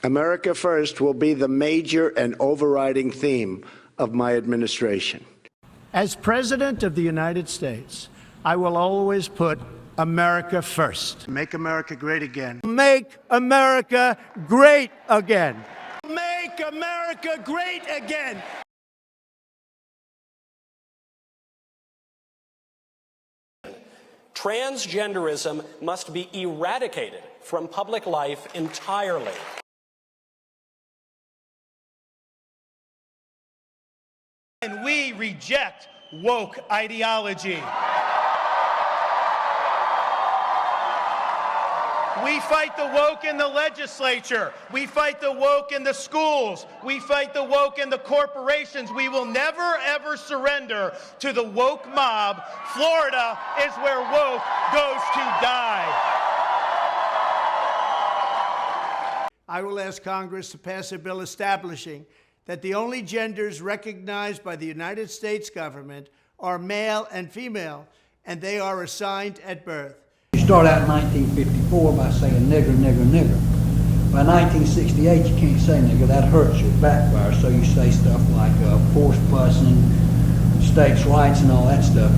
America First will be the major and overriding theme of my administration. As President of the United States, I will always put America first. Make America great again. Make America great again. Make America great again. Transgenderism must be eradicated from public life entirely. And we reject woke ideology. We fight the woke in the legislature. We fight the woke in the schools. We fight the woke in the corporations. We will never, ever surrender to the woke mob. Florida is where woke goes to die. I will ask Congress to pass a bill establishing that the only genders recognized by the United States government are male and female, and they are assigned at birth. You start out in 1954 by saying nigger, nigger, nigger. By 1968, you can't say nigger. That hurts you, backfire. So you say stuff like forced busing, states' rights, and all that stuff.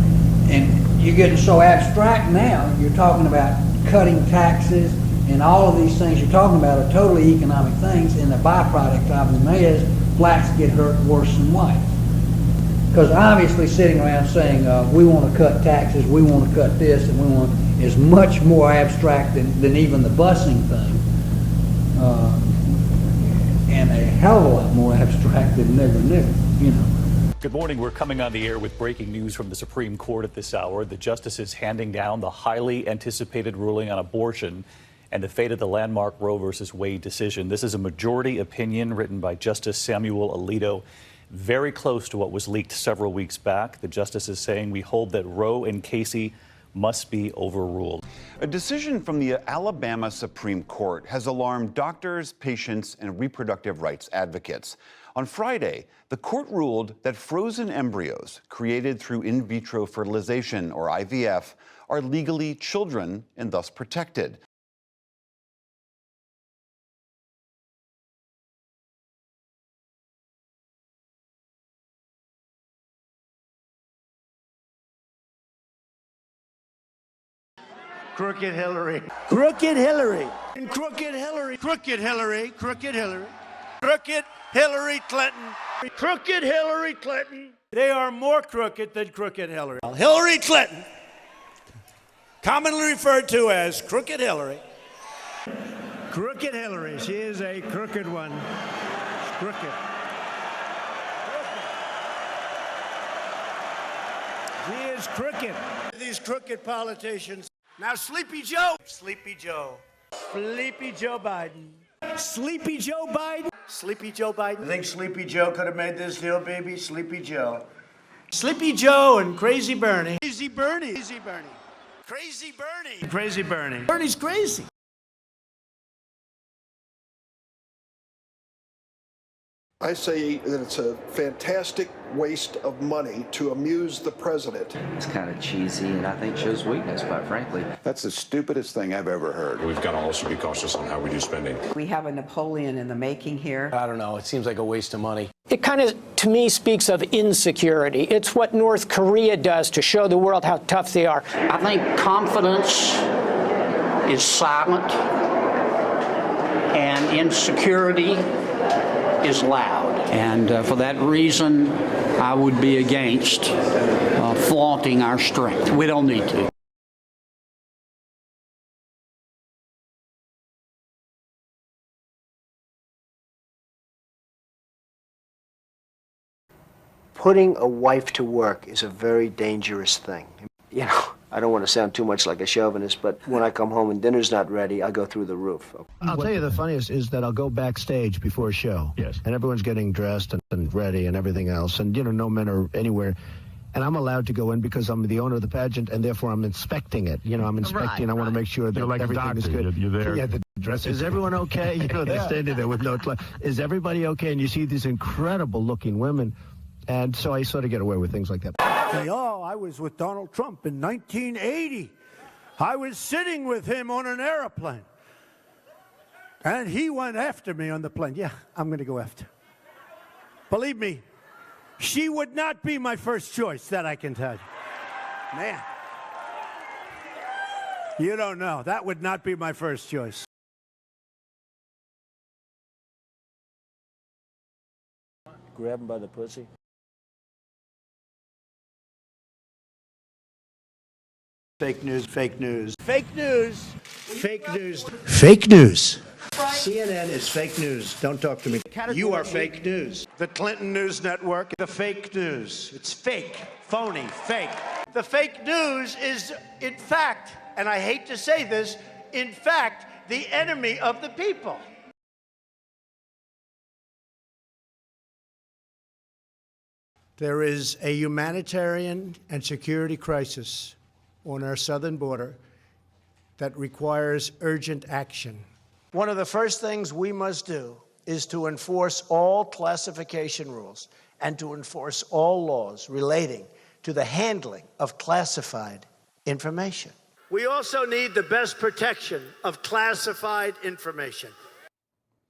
And you're getting so abstract now. You're talking about cutting taxes, and all of these things you're talking about are totally economic things, and the byproduct of them is blacks get hurt worse than whites. Because obviously sitting around saying we want to cut taxes, we want to cut this, and we want is much more abstract than even the busing thing, and a hell of a lot more abstract than nigger, nigger, you know. Good morning. We're coming on the air with breaking news from the Supreme Court at this hour. The justices handing down the highly anticipated ruling on abortion and the fate of the landmark Roe versus Wade decision. This is a majority opinion written by Justice Samuel Alito, very close to what was leaked several weeks back. The justice is saying we hold that Roe and Casey must be overruled. A decision from the Alabama Supreme Court has alarmed doctors, patients, and reproductive rights advocates. On Friday, the court ruled that frozen embryos created through in vitro fertilization, or IVF, are legally children and thus protected. Crooked Hillary. Crooked Hillary. Crooked Hillary. Crooked Hillary. Crooked Hillary. Crooked Hillary Clinton. Crooked Hillary Clinton. They are more crooked than Crooked Hillary. Hillary Clinton, commonly referred to as Crooked Hillary. Crooked Hillary. She is a crooked one. Crooked. She is crooked. These crooked politicians. Now, Sleepy Joe. Sleepy Joe. Sleepy Joe Biden. Sleepy Joe Biden. Sleepy Joe Biden. I think Sleepy Joe could have made this deal, baby. Sleepy Joe. Sleepy Joe and Crazy Bernie. Crazy Bernie. Crazy Bernie. Crazy Bernie. Crazy Bernie. Bernie's crazy. I say that it's a fantastic waste of money to amuse the president. It's kind of cheesy and I think shows weakness, quite frankly. That's the stupidest thing I've ever heard. We've got to also be cautious on how we do spending. We have a Napoleon in the making here. I don't know. It seems like a waste of money. It kind of, to me, speaks of insecurity. It's what North Korea does to show the world how tough they are. I think confidence is silent and insecurity is loud. And for that reason, I would be against flaunting our strength. We don't need to. Putting a wife to work is a very dangerous thing. You know, I don't want to sound too much like a chauvinist, but when I come home and dinner's not ready, I go through the roof. I'll tell you the funniest is that I'll go backstage before a show. Yes. And everyone's getting dressed and ready and everything else. And, you know, no men are anywhere. And I'm allowed to go in because I'm the owner of the pageant, and therefore I'm inspecting it. You know, I'm inspecting. Right. I want to make sure that like everything is good. You're there. Yeah, the dress. Is everyone okay? You know, they're standing there with no clothes. Is everybody okay? And you see these incredible-looking women. And so I sort of get away with things like that. Oh, I was with Donald Trump in 1980. I was sitting with him on an airplane. And he went after me on the plane. Yeah, I'm going to go after. Believe me, she would not be my first choice, that I can tell you. Man. You don't know. That would not be my first choice. Grab him by the pussy. Fake news, fake news. Fake news, fake news. Fake news. CNN is fake news. Don't talk to me. You are fake news. The Clinton News Network, the fake news. It's fake, phony, fake. The fake news is, in fact, and I hate to say this, in fact, the enemy of the people. There is a humanitarian and security crisis on our southern border that requires urgent action. One of the first things we must do is to enforce all classification rules and to enforce all laws relating to the handling of classified information. We also need the best protection of classified information.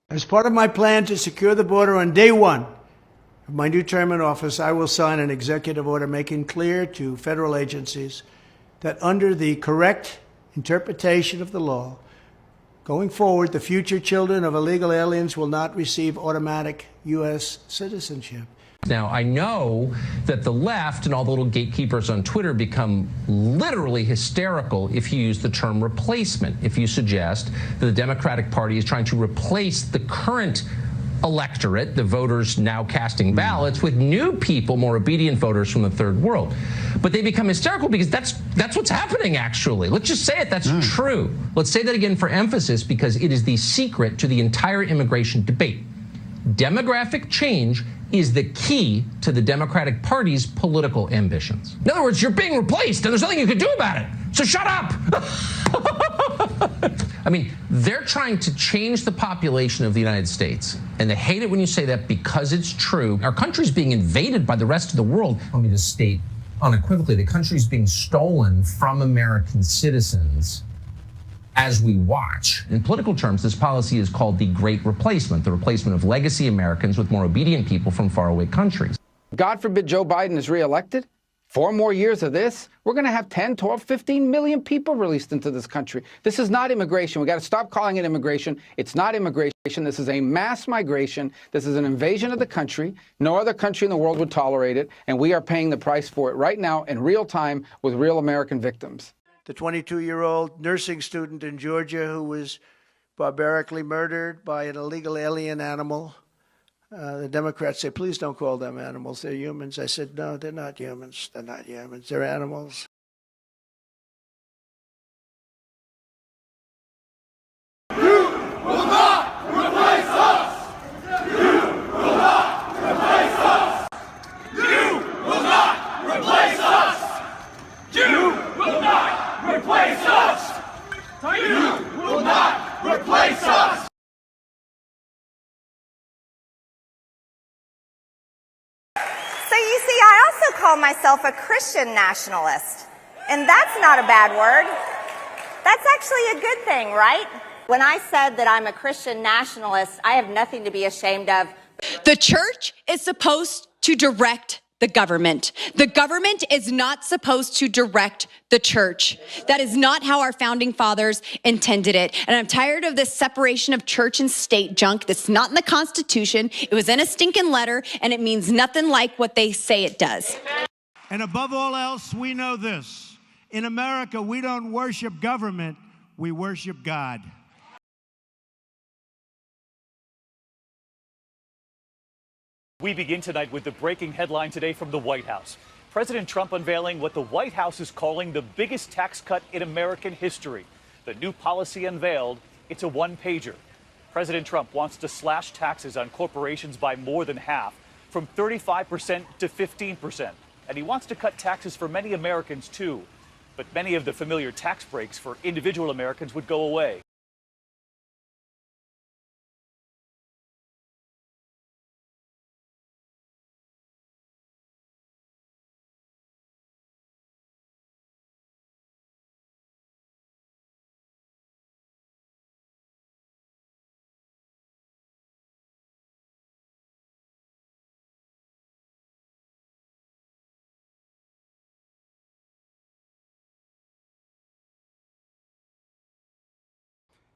As part of my plan to secure the border on day one of my new term in office, I will sign an executive order making clear to federal agencies that under the correct interpretation of the law, going forward, the future children of illegal aliens will not receive automatic U.S. citizenship. Now, I know that the left and all the little gatekeepers on Twitter become literally hysterical if you use the term replacement, if you suggest that the Democratic Party is trying to replace the current electorate, the voters now casting ballots, with new people, more obedient voters from the third world. But they become hysterical because that's what's happening, actually. Let's just say it. That's true. Let's say that again for emphasis, because it is the secret to the entire immigration debate. Demographic change is the key to the Democratic Party's political ambitions. In other words, you're being replaced and there's nothing you can do about it. So shut up. I mean, they're trying to change the population of the United States, and they hate it when you say that because it's true. Our country's being invaded by the rest of the world. Let me just state unequivocally, the country's being stolen from American citizens as we watch. In political terms, this policy is called the Great Replacement, the replacement of legacy Americans with more obedient people from faraway countries. God forbid Joe Biden is reelected. 4 more years of this, we're going to have 10, 12, 15 million people released into this country. This is not immigration. We got to stop calling it immigration. It's not immigration. This is a mass migration. This is an invasion of the country. No other country in the world would tolerate it, and we are paying the price for it right now in real time with real American victims. The 22-year-old nursing student in Georgia who was barbarically murdered by an illegal alien animal. The Democrats say, please don't call them animals. They're humans. I said, no, they're not humans. They're not humans. They're animals. You will not replace us! You will not replace us! You will not replace us! You will not replace us! You will not replace us! So you see, I also call myself a Christian nationalist, and that's not a bad word. That's actually a good thing, right? When I said that I'm a Christian nationalist, I have nothing to be ashamed of. The church is supposed to direct the government. The government is not supposed to direct the church. That is not how our founding fathers intended it. And I'm tired of this separation of church and state junk that's not in the Constitution. It was in a stinking letter, and it means nothing like what they say it does. And above all else, we know this. In America, we don't worship government, we worship God. We begin tonight with the breaking headline today from the White House. President Trump unveiling what the White House is calling the biggest tax cut in American history. The new policy unveiled, it's a one-pager. President Trump wants to slash taxes on corporations by more than half, from 35% to 15%. And he wants to cut taxes for many Americans, too. But many of the familiar tax breaks for individual Americans would go away.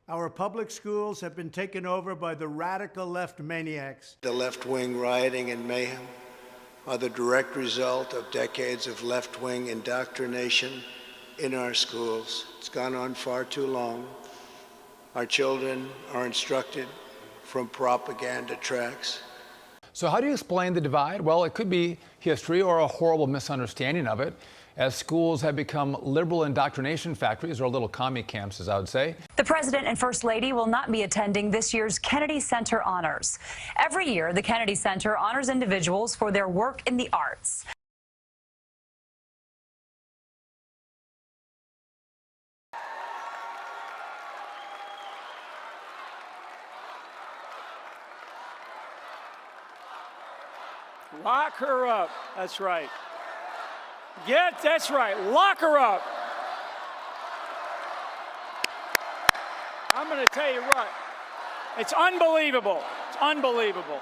Our public schools have been taken over by the radical left maniacs. The left-wing rioting and mayhem are the direct result of decades of left-wing indoctrination in our schools. It's gone on far too long. Our children are instructed from propaganda tracks. So how do you explain the divide? Well, it could be history or a horrible misunderstanding of it, as schools have become liberal indoctrination factories, or little commie camps, as I would say. The President and First Lady will not be attending this year's Kennedy Center Honors. Every year, the Kennedy Center honors individuals for their work in the arts. Lock her up. That's right. That's right. Lock her up. I'm going to tell you what. It's unbelievable. It's unbelievable.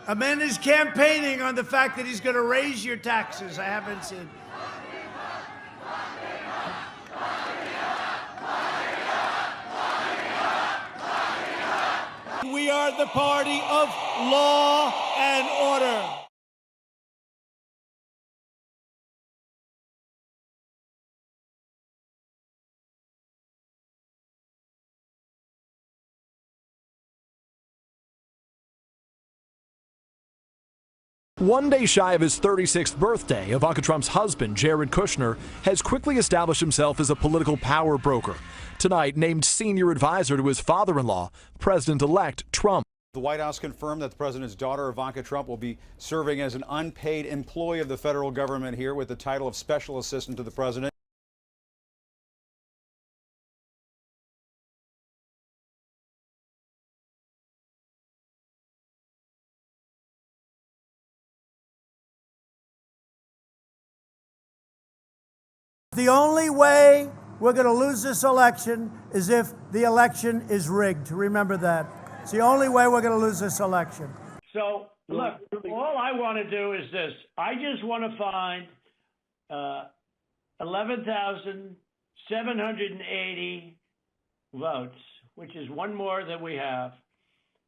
A man is campaigning on the fact that he's going to raise your taxes. I haven't seen. We are the party of law and order. One day shy of his 36th birthday, Ivanka Trump's husband, Jared Kushner, has quickly established himself as a political power broker. Tonight, named senior advisor to his father-in-law, President-elect Trump. The White House confirmed that the president's daughter, Ivanka Trump, will be serving as an unpaid employee of the federal government here with the title of Special Assistant to the President. The only way we're going to lose this election is if the election is rigged. Remember that. It's the only way we're going to lose this election. So, look, all I want to do is this. I just want to find 11,780 votes, which is one more than we have.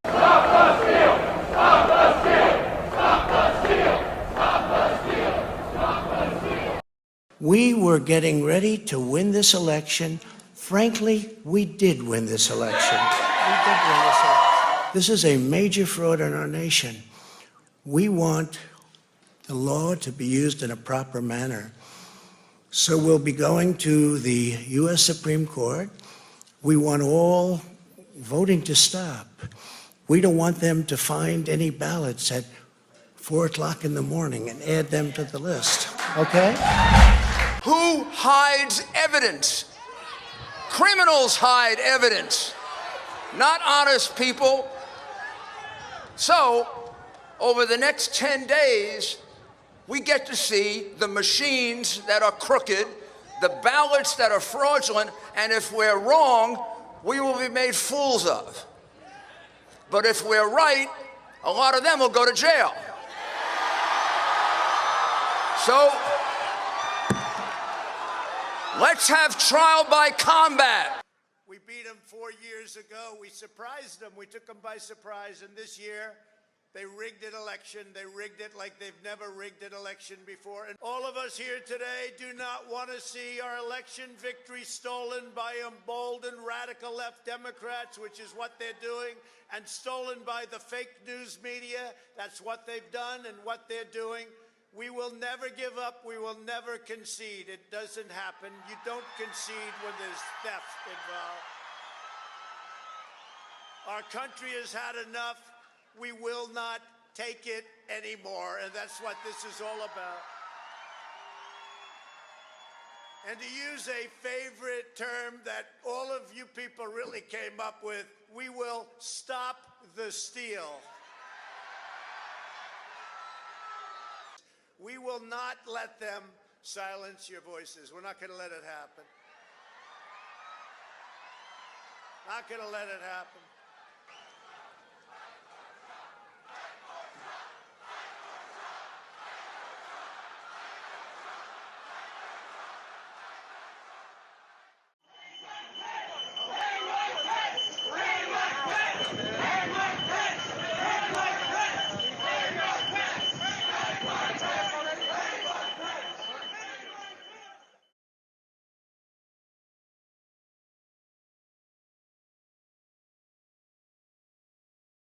Stop the steal! Stop the steal! Stop the steal! Stop the steal! Stop the steal! We were getting ready to win this election. Frankly, we did win this election. This is a major fraud in our nation. We want the law to be used in a proper manner. So we'll be going to the U.S. Supreme Court. We want all voting to stop. We don't want them to find any ballots at 4 o'clock in the morning and add them to the list, okay? Who hides evidence? Criminals hide evidence, not honest people. So, over the next 10 days, we get to see the machines that are crooked, the ballots that are fraudulent, and if we're wrong, we will be made fools of. But if we're right, a lot of them will go to jail. So, let's have trial by combat. We beat them 4 years ago. We surprised them. We took them by surprise. And this year, they rigged an election. They rigged it like they've never rigged an election before. And all of us here today do not want to see our election victory stolen by emboldened radical left Democrats, which is what they're doing, and stolen by the fake news media. That's what they've done and what they're doing. We will never give up. We will never concede. It doesn't happen. You don't concede when there's theft involved. Our country has had enough. We will not take it anymore, and that's what this is all about. And to use a favorite term that all of you people really came up with, we will stop the steal. We will not let them silence your voices. We're not going to let it happen. Not going to let it happen.